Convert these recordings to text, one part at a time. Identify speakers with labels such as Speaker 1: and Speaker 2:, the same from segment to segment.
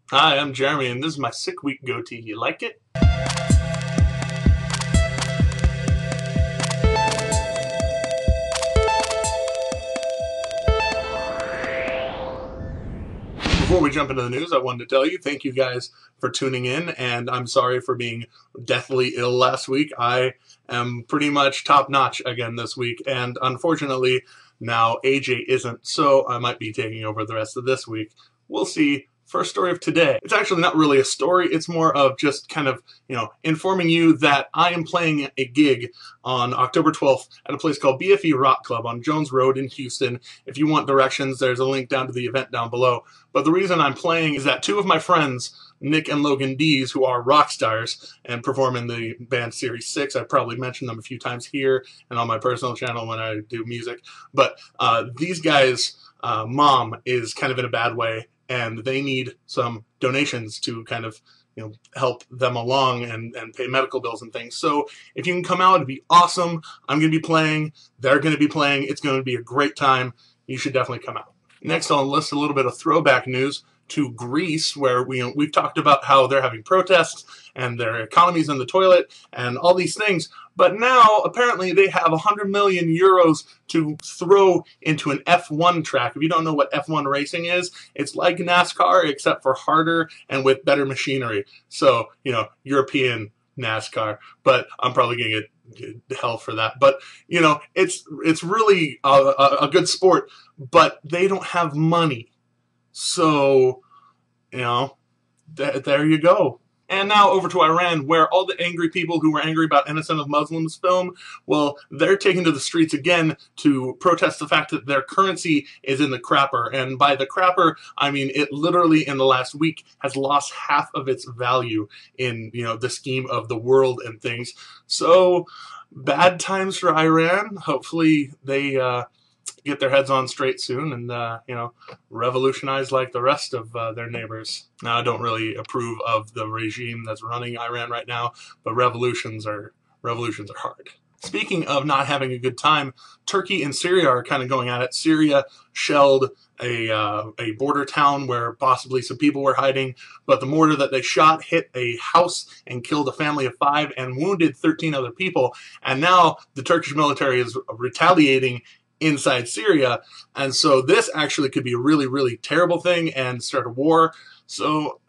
Speaker 1: Hi, I'm Jeremy, and this is my sick week goatee. You like it? Before we jump into the news, I wanted to tell you, thank you guys for tuning in, and I'm sorry for being deathly ill last week. I am pretty much top-notch again this week, and unfortunately, now AJ isn't, so I might be taking over the rest of this week. We'll see. First story of today. It's actually not really a story, it's more of just kind of, informing you that I am playing a gig on October 12th at a place called BFE Rock Club on Jones Road in Houston. If you want directions, there's a link down to the event down below. But the reason I'm playing is that two of my friends, Nick and Logan Dees, who are rock stars and perform in the band Series 6. I've probably mentioned them a few times here and on my personal channel when I do music. But these guys' mom is kind of in a bad way, and they need some donations to kind of, help them along and pay medical bills and things. So if you can come out, it'd be awesome. I'm going to be playing. They're going to be playing. It's going to be a great time. You should definitely come out. Next, I'll list a little bit of throwback news to Greece, where we've talked about how they're having protests and their economy's in the toilet and all these things. But now, apparently, they have 100 million euros to throw into an F1 track. If you don't know what F1 racing is, it's like NASCAR, except for harder and with better machinery. So, European NASCAR. But I'm probably going to get hell for that. But, it's really a good sport, but they don't have money. So, there you go. And now over to Iran, where all the angry people who were angry about Innocent of Muslims film, well, they're taking to the streets again to protest the fact that their currency is in the crapper. And by the crapper, I mean it literally in the last week has lost half of its value in, the scheme of the world and things. So, bad times for Iran. Hopefully they get their heads on straight soon and, revolutionize like the rest of their neighbors. Now, I don't really approve of the regime that's running Iran right now, but revolutions are hard. Speaking of not having a good time, Turkey and Syria are kind of going at it. Syria shelled a border town where possibly some people were hiding, but the mortar that they shot hit a house and killed a family of 5 and wounded 13 other people. And now the Turkish military is retaliating inside Syria, and so this actually could be a really, really terrible thing and start a war. So,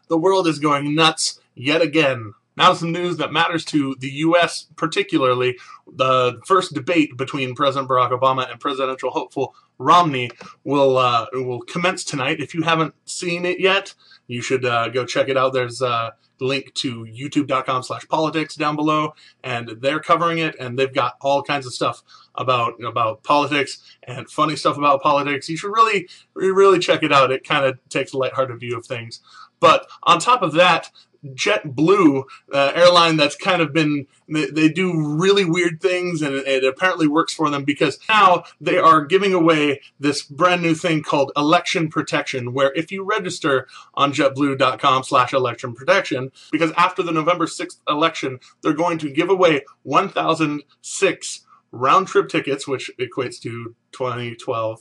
Speaker 1: the world is going nuts yet again. Now some news that matters to the U.S. particularly. The first debate between President Barack Obama and presidential hopeful Romney will commence tonight. If you haven't seen it yet, you should go check it out. There's a link to youtube.com/politics down below, and they're covering it, and they've got all kinds of stuff about politics and funny stuff about politics. You should really check it out. It kind of takes a lighthearted view of things. But on top of that, JetBlue, airline that's kind of been, they do really weird things, and it apparently works for them because now they are giving away this brand new thing called election protection, where if you register on jetblue.com/election protection, because after the November 6th election, they're going to give away 1,006 round-trip tickets, which equates to 2012.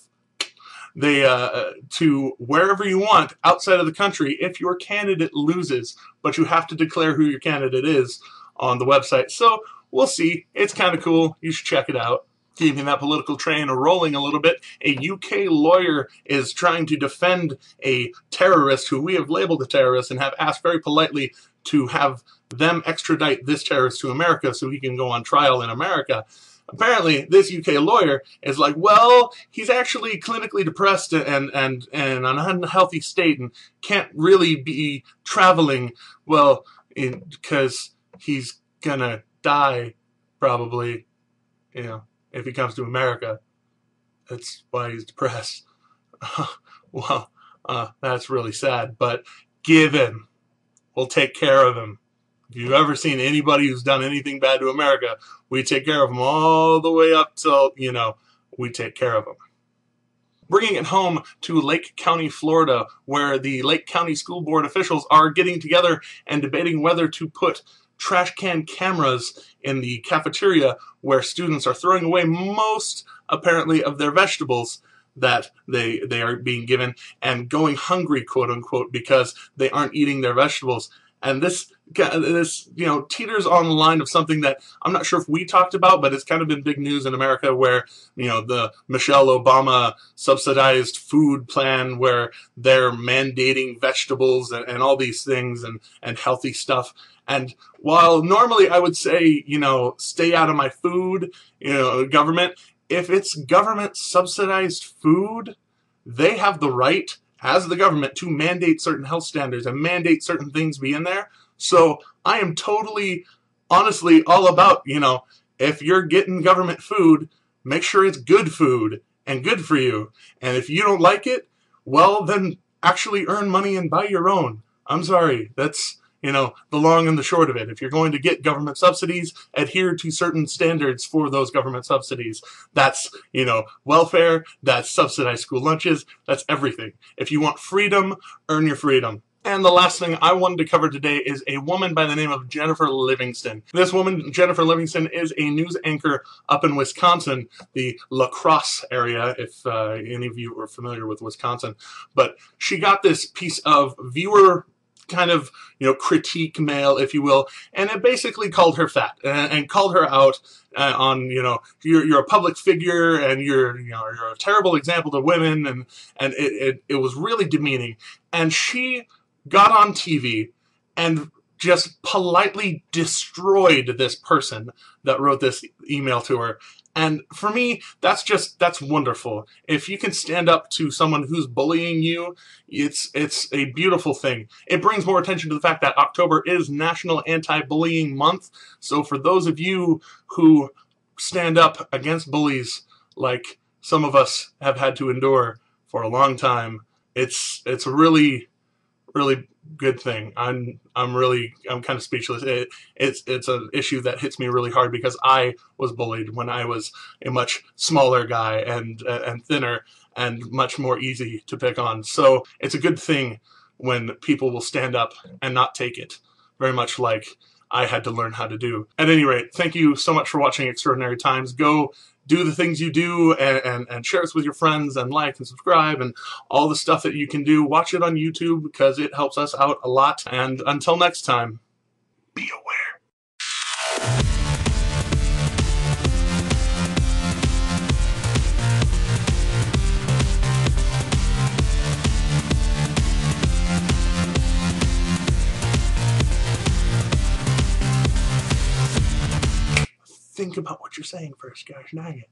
Speaker 1: To wherever you want outside of the country if your candidate loses, but you have to declare who your candidate is on the website. So we'll see. It's kind of cool. You should check it out. Keeping that political train rolling a little bit, a UK lawyer is trying to defend a terrorist who we have labeled a terrorist and have asked very politely to have them extradite this terrorist to America so he can go on trial in America. Apparently, this UK lawyer is like, well, he's actually clinically depressed and an unhealthy state and can't really be traveling, well, because he's gonna die, probably, if he comes to America. That's why he's depressed. Well, that's really sad, but give him. We'll take care of him. If you've ever seen anybody who's done anything bad to America, we take care of them all the way up till, we take care of them. Bringing it home to Lake County, Florida, where the Lake County School Board officials are getting together and debating whether to put trash can cameras in the cafeteria where students are throwing away most, apparently, of their vegetables. that they are being given, and going hungry, quote unquote, because they aren't eating their vegetables. And this teeters on the line of something that I'm not sure if we talked about, but it's kind of been big news in America, where the Michelle Obama subsidized food plan, where they're mandating vegetables and all these things and healthy stuff. And while normally I would say, stay out of my food, government, if it's government subsidized food, they have the right as the government to mandate certain health standards and mandate certain things be in there. So I am totally, honestly, all about, if you're getting government food, make sure it's good food and good for you. And if you don't like it, well, then actually earn money and buy your own. I'm sorry. That's, the long and the short of it. If you're going to get government subsidies, adhere to certain standards for those government subsidies. That's, welfare, that's subsidized school lunches, that's everything. If you want freedom, earn your freedom. And the last thing I wanted to cover today is a woman by the name of Jennifer Livingston. This woman, Jennifer Livingston, is a news anchor up in Wisconsin, the La Crosse area, if any of you are familiar with Wisconsin. But she got this piece of viewer kind of, critique mail, if you will, and it basically called her fat and called her out on, you're a public figure and you're a terrible example to women, and it was really demeaning. And she got on TV and just politely destroyed this person that wrote this email to her. And for me, that's wonderful. If you can stand up to someone who's bullying you, it's a beautiful thing. It brings more attention to the fact that October is National Anti-Bullying Month. So for those of you who stand up against bullies, like some of us have had to endure for a long time, it's a really good thing. I'm kind of speechless. It's an issue that hits me really hard because I was bullied when I was a much smaller guy and thinner and much more easy to pick on. So it's a good thing when people will stand up and not take it, very much like I had to learn how to do. At any rate, thank you so much for watching Extraordinary Times. Go do the things you do and share us with your friends and like and subscribe and all the stuff that you can do. Watch it on YouTube because it helps us out a lot. And until next time, be aware. Think about what you're saying first, gosh dang it.